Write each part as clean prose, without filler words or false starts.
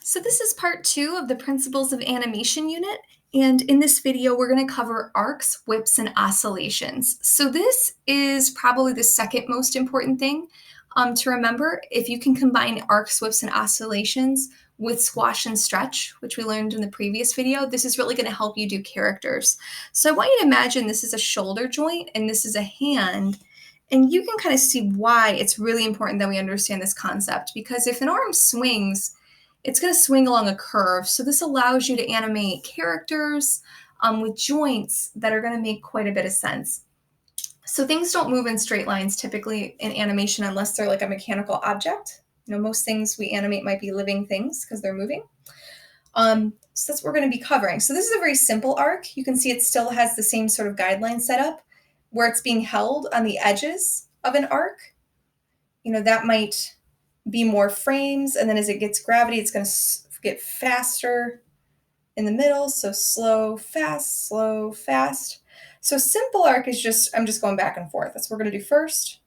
So this is part 2 of the Principles of Animation unit, and in this video we're going to cover arcs, whips, and oscillations. So this is probably the second most important thing to remember. If you can combine arcs, whips, and oscillations with squash and stretch, which we learned in the previous video, this is really going to help you do characters. So I want you to imagine this is a shoulder joint and this is a hand, and you can kind of see why it's really important that we understand this concept, because if an arm swings, it's going to swing along a curve. So this allows you to animate characters with joints that are going to make quite a bit of sense. So things don't move in straight lines typically in animation unless they're like a mechanical object. Most things we animate might be living things because they're moving. So that's what we're going to be covering. So this is a very simple arc. You can see it still has the same sort of guideline setup where it's being held on the edges of an arc. That might be more frames, and then as it gets gravity, it's going to get faster in the middle. So slow, fast, slow, fast. So simple arc is I'm just going back and forth. That's what we're going to do first.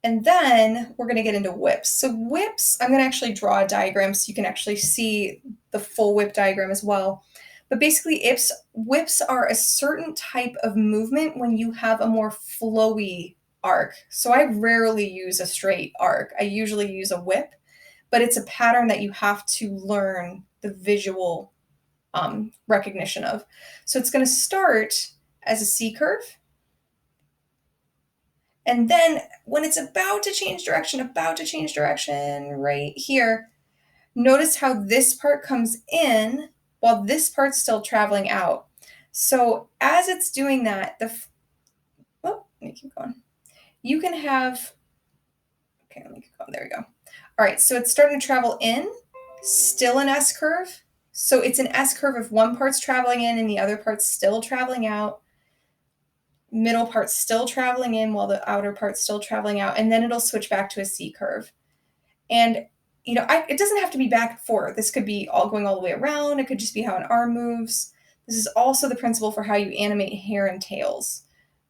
And then we're going to get into whips. So whips, I'm going to actually draw a diagram so you can actually see the full whip diagram as well. But basically, whips are a certain type of movement when you have a more flowy arc. So I rarely use a straight arc. I usually use a whip, but it's a pattern that you have to learn the visual recognition of. So it's going to start as a C curve. And then when it's about to change direction right here, notice how this part comes in while this part's still traveling out. So as it's doing that, let me keep going. You can have, okay, let me keep going. There we go. All right, so it's starting to travel in, still an S curve. So it's an S curve if one part's traveling in and the other part's still traveling out. Middle part's still traveling in while the outer part's still traveling out, and then it'll switch back to a C curve. And it doesn't have to be back and forth. This could be all going all the way around. It could just be how an arm moves. This is also the principle for how you animate hair and tails.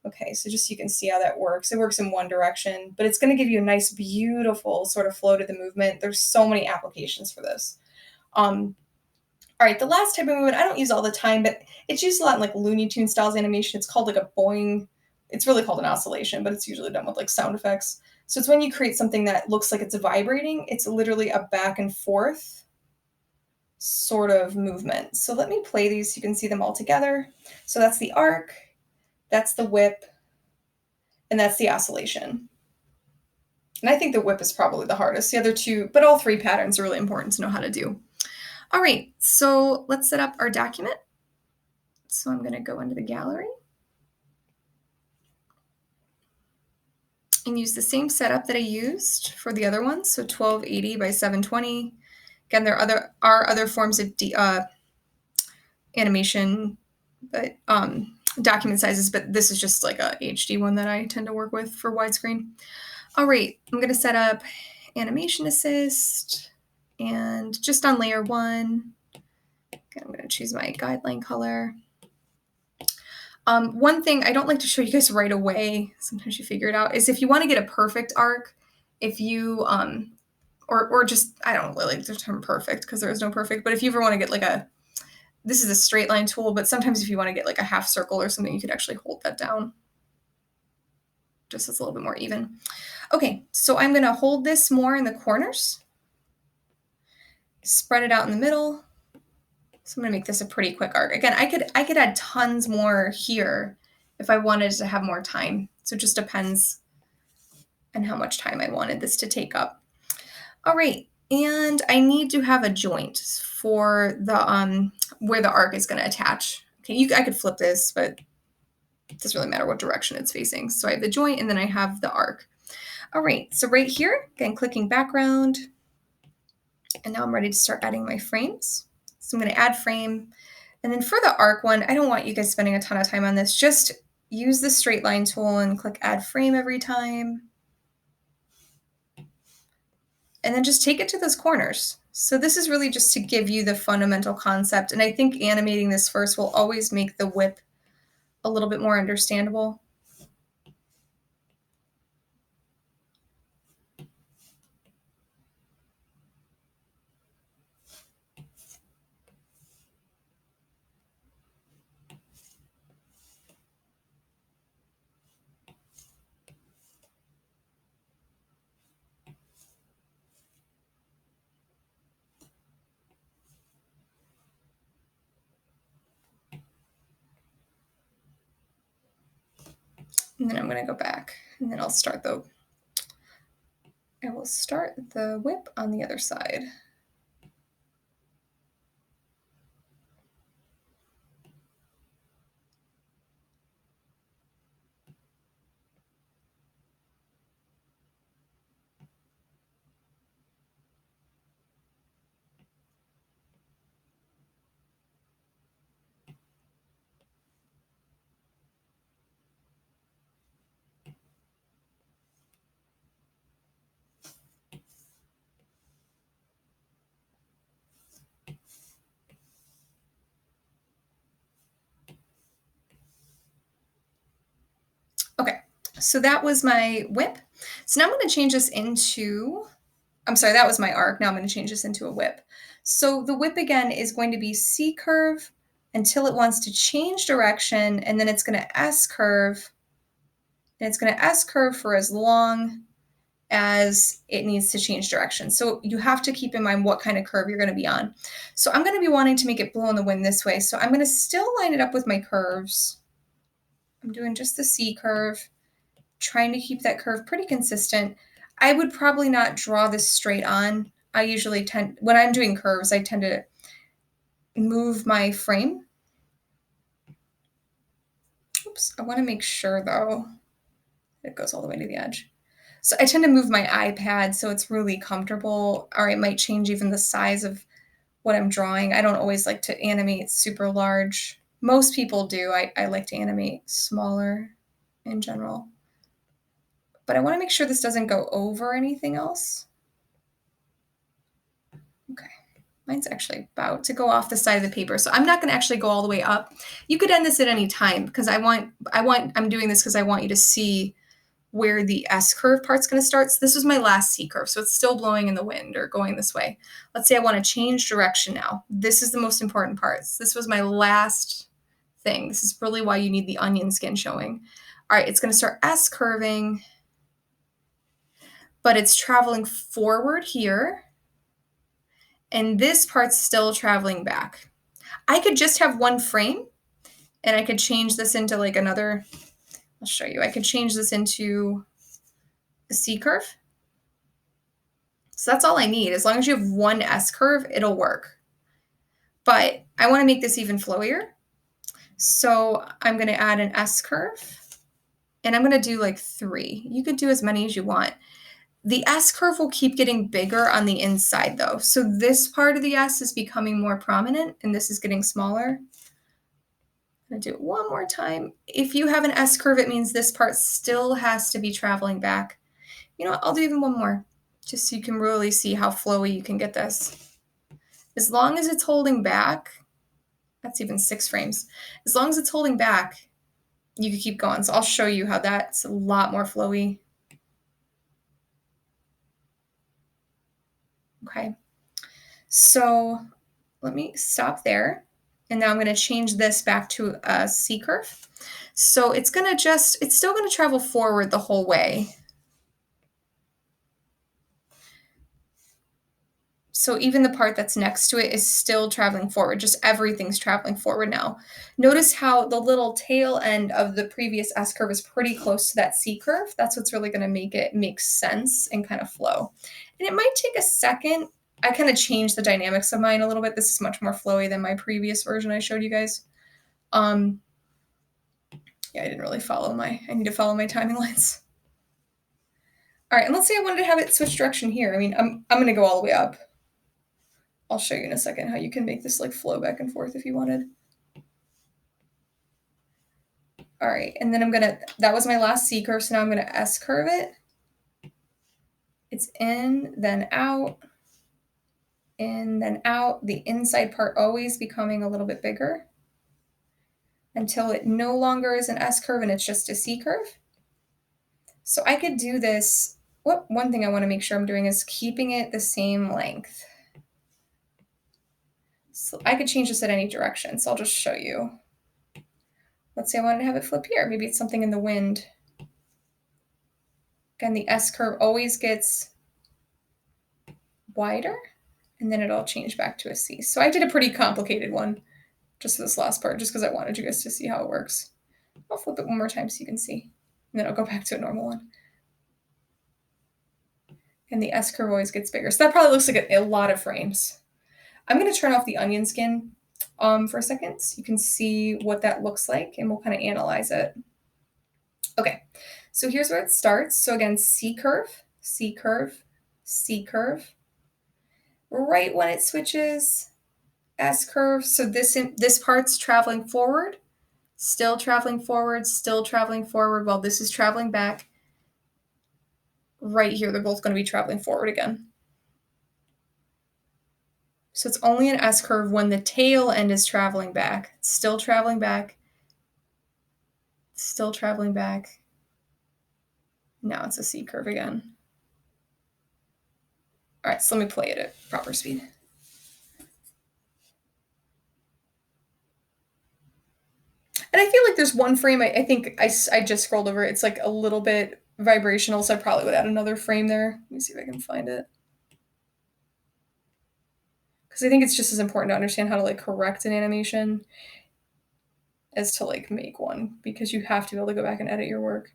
Okay, so just so you can see how that works. It works in one direction, but it's going to give you a nice, beautiful sort of flow to the movement. There's so many applications for this. All right, the last type of movement I don't use all the time, but it's used a lot in like Looney Tunes styles animation. It's called like a boing. It's really called an oscillation, but it's usually done with like sound effects. So it's when you create something that looks like it's vibrating. It's literally a back and forth sort of movement. So let me play these so you can see them all together. So that's the arc, that's the whip, and that's the oscillation. And I think the whip is probably the hardest. The other two, but all three patterns are really important to know how to do. All right, so let's set up our document. So I'm going to go into the gallery and use the same setup that I used for the other ones. So 1280 by 720. Again, there are other forms of animation, but document sizes, but this is just like a HD one that I tend to work with for widescreen. All right, I'm going to set up Animation Assist, and just on layer 1, I'm going to choose my guideline color. One thing I don't like to show you guys right away, sometimes you figure it out, is if you want to get a perfect arc, if you, or just, I don't really like the term perfect because there is no perfect, but if you ever want to get this is a straight line tool, but sometimes if you want to get like a half circle or something, you could actually hold that down just so it's a little bit more even. Okay, so I'm going to hold this more in the corners, spread it out in the middle. So I'm going to make this a pretty quick arc. Again, I could add tons more here if I wanted to have more time. So it just depends on how much time I wanted this to take up. All right, and I need to have a joint for the where the arc is going to attach. Okay, I could flip this, but it doesn't really matter what direction it's facing. So I have the joint and then I have the arc. All right, so right here, again, clicking background, and now I'm ready to start adding my frames. So I'm going to add frame. And then for the arc one, I don't want you guys spending a ton of time on this. Just use the straight line tool and click add frame every time. And then just take it to those corners. So this is really just to give you the fundamental concept. And I think animating this first will always make the whip a little bit more understandable. And then I'm going to go back, and then I will start the whip on the other side. Okay, so that was my whip. So now I'm going to change this into, I'm sorry, that was my arc. Now I'm going to change this into a whip. So the whip again is going to be C curve until it wants to change direction, and then it's going to S curve, and it's going to S curve for as long as it needs to change direction. So you have to keep in mind what kind of curve you're going to be on. So I'm going to be wanting to make it blow in the wind this way. So I'm going to still line it up with my curves. I'm doing just the C curve, trying to keep that curve pretty consistent. I would probably not draw this straight on. I usually tend, when I'm doing curves, I tend to move my frame. Oops, I want to make sure though it goes all the way to the edge. So I tend to move my iPad so it's really comfortable, or it might change even the size of what I'm drawing. I don't always like to animate super large. Most people do. I like to animate smaller in general. But I want to make sure this doesn't go over anything else. Okay. Mine's actually about to go off the side of the paper, so I'm not going to actually go all the way up. You could end this at any time because I'm doing this because I want you to see where the S curve part's going to start. So this is my last C curve, so it's still blowing in the wind or going this way. Let's say I want to change direction now. This is the most important part. This was my last thing. This is really why you need the onion skin showing. All right, it's going to start S curving, but it's traveling forward here, and this part's still traveling back. I could just have one frame, and I could change this into like another, I'll show you. I could change this into a C curve. So that's all I need. As long as you have one S curve, it'll work. But I want to make this even flowier. So I'm going to add an S curve, and I'm going to do like 3. You could do as many as you want. The S curve will keep getting bigger on the inside though. So this part of the S is becoming more prominent, and this is getting smaller. I'm going to do it one more time. If you have an S curve, it means this part still has to be traveling back. You know what? I'll do even one more, just so you can really see how flowy you can get this. As long as it's holding back, that's even 6 frames. As long as it's holding back, you can keep going. So I'll show you how that's a lot more flowy. Okay. So let me stop there. And now I'm going to change this back to a C curve. So it's still going to travel forward the whole way. So even the part that's next to it is still traveling forward, just everything's traveling forward now. Notice how the little tail end of the previous S curve is pretty close to that C curve. That's what's really going to make it make sense and kind of flow. And it might take a second. I kind of changed the dynamics of mine a little bit. This is much more flowy than my previous version I showed you guys. Yeah, I didn't really I need to follow my timing lines. All right, and let's say I wanted to have it switch direction here. I mean, I'm going to go all the way up. I'll show you in a second how you can make this like flow back and forth if you wanted. All right, and then that was my last C curve, so now I'm gonna S curve it. It's in, then out, in, then out. The inside part always becoming a little bit bigger until it no longer is an S curve and it's just a C curve. So I could do this. One thing I wanna make sure I'm doing is keeping it the same length. So I could change this at any direction, so I'll just show you. Let's say I wanted to have it flip here. Maybe it's something in the wind. Again, the S curve always gets wider, and then it'll change back to a C. So I did a pretty complicated one, just this last part, just because I wanted you guys to see how it works. I'll flip it one more time so you can see. And then I'll go back to a normal one. And the S curve always gets bigger. So that probably looks like a lot of frames. I'm going to turn off the onion skin for a second so you can see what that looks like, and we'll kind of analyze it. Okay, so here's where it starts. So again, C curve, C curve, C curve. Right when it switches, S curve. So this part's traveling forward, still traveling forward, still traveling forward, while this is traveling back. Right here, they're both going to be traveling forward again. So it's only an S curve when the tail end is traveling back. It's still traveling back. Still traveling back. Now it's a C curve again. All right, so let me play it at proper speed. And I feel like there's one frame, I think I just scrolled over. It's like a little bit vibrational, so I probably would add another frame there. Let me see if I can find it. Because I think it's just as important to understand how to like correct an animation as to like make one, because you have to be able to go back and edit your work.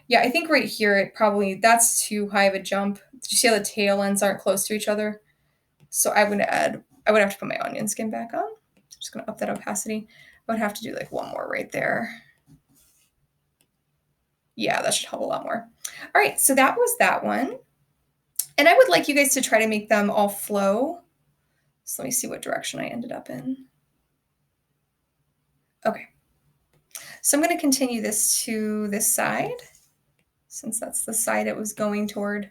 Yeah, I think right here it probably, that's too high of a jump. Did you see how the tail ends aren't close to each other? So I would have to put my onion skin back on. I'm just gonna up that opacity. I would have to do like one more right there. Yeah, that should help a lot more. All right, so that was that one. And I would like you guys to try to make them all flow. So let me see what direction I ended up in. Okay. So I'm going to continue this to this side, since that's the side it was going toward.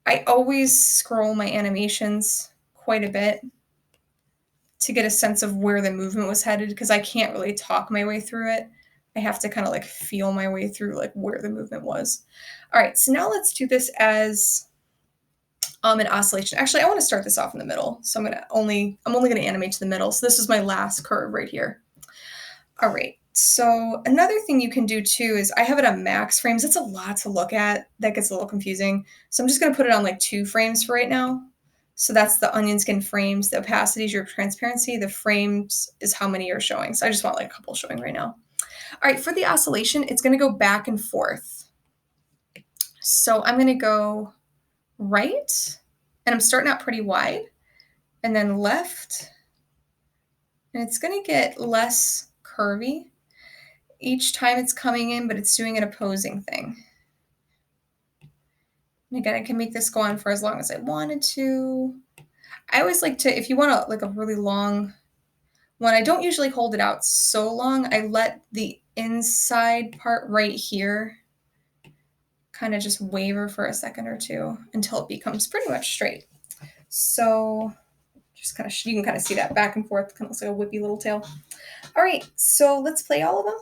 I always scroll my animations quite a bit to get a sense of where the movement was headed, because I can't really talk my way through it. I have to kind of like feel my way through like where the movement was. All right, so now let's do this as an oscillation. Actually, I want to start this off in the middle. So I'm only going to animate to the middle. So this is my last curve right here. All right. So another thing you can do too is I have it on max frames. It's a lot to look at. That gets a little confusing. So I'm just going to put it on like 2 frames for right now. So that's the onion skin frames. The opacity is your transparency. The frames is how many you're showing. So I just want like a couple showing right now. All right. For the oscillation, it's going to go back and forth. So I'm going to go right, and I'm starting out pretty wide, and then left, and it's going to get less curvy each time it's coming in, but it's doing an opposing thing. And again, I can make this go on for as long as I wanted to. I always like to, if you want a really long one, I don't usually hold it out so long. I let the inside part right here kind of just waver for a second or two until it becomes pretty much straight. So just kind of, you can kind of see that back and forth, kind of looks like a whippy little tail. All right, so let's play all of them.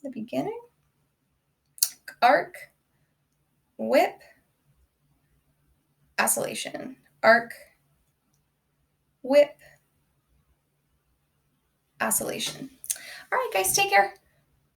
The beginning, arc, whip, oscillation, arc, whip, oscillation. All right, guys, take care.